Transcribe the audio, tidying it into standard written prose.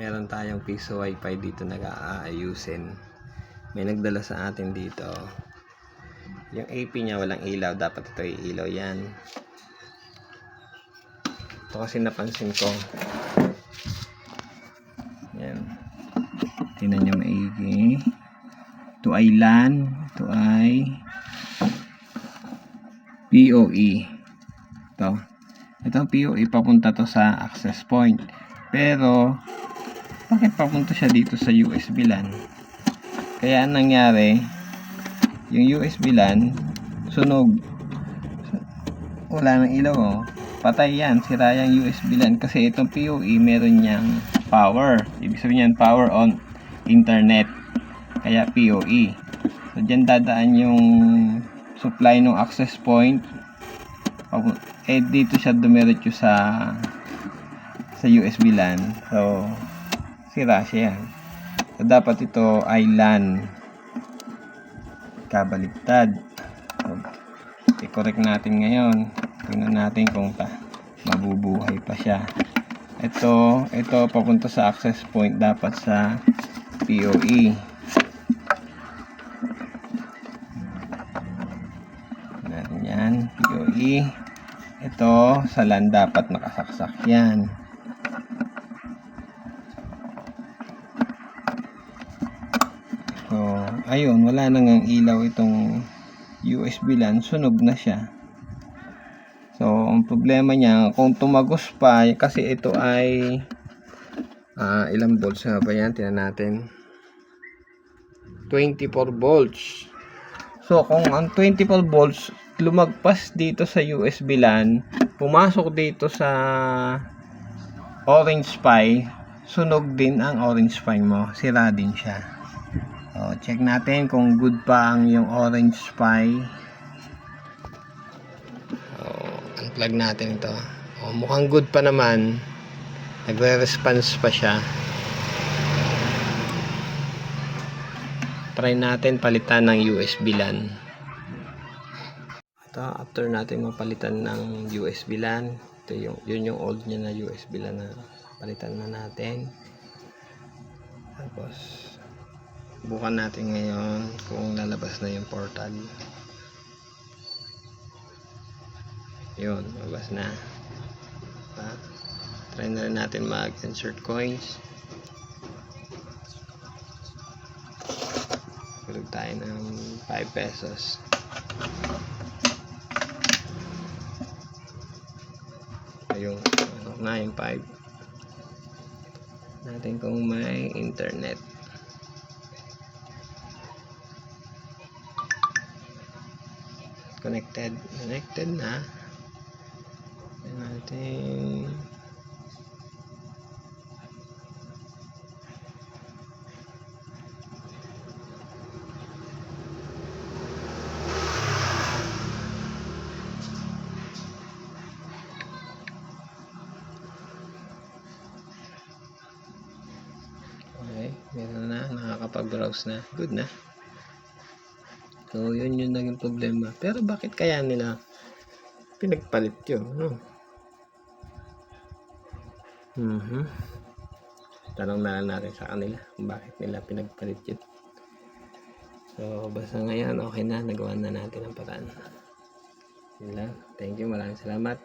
meron tayong piso wifi dito nag-aayusin. May nagdala sa atin dito. Yung AP niya walang ilaw, dapat ito ay ilaw yan. Ito kasi napansin ko. Yan. Tingnan nyo maigi. Ito ay LAN, ito ay PoE. Ito ang PoE, papunta to sa access point. Pero bakit papunta siya dito sa USB LAN? Kaya ang nangyari, yung USB LAN sunog. Wala nang ilaw, oh. Patay yan, sira yung USB LAN kasi itong PoE meron niyang power. Ibig sabihin yan, power on internet. Kaya PoE. So dyan dadaan yung supply ng access point. Dito siya dumiretso sa USB LAN. So sira siya. So dapat ito ay LAN. Kabaligtad. So, i-correct natin ngayon. Tingnan natin kung mabubuhay pa siya. Ito papunta sa access point, dapat sa PoE. Natin yan, PoE. Ito sa LAN dapat nakasaksak yan. So ayun, wala nang ang ilaw itong USB LAN, sunog na siya. So ang problema niya, kung tumagos pa, kasi ito ay ilang volts na ba yan? Tingnan natin. 24 volts. So kung ang 24 volts lumagpas dito sa USB LAN, pumasok dito sa Orange Pi, sunog din ang Orange Pi mo, sira din siya. So check natin kung good pa ang yung Orange Pi. Unplug natin ito. Mukhang good pa naman. Nagre-response pa siya. Try natin palitan ng USB LAN. Ito, after natin mapalitan ng USB LAN, ito yun yung old niya na USB LAN na palitan na natin. Tapos bukan natin ngayon kung lalabas na yung portal. Yun, labas na. Try na rin natin mag-insert coins. Tulog tayo ng 5 pesos. Ayun, na yung 5 natin kung may internet. Connected na. Natin okay, meron na, nakakapag-browse na, good na. So yun yung naging problema, pero bakit kaya nila pinagpalit yun, no? Tanong na natin sa kanila kung bakit nila pinagpalit yun. So basta ngayon okay na, nagawa na natin ang paraan. Yun lang. Thank you, maraming salamat.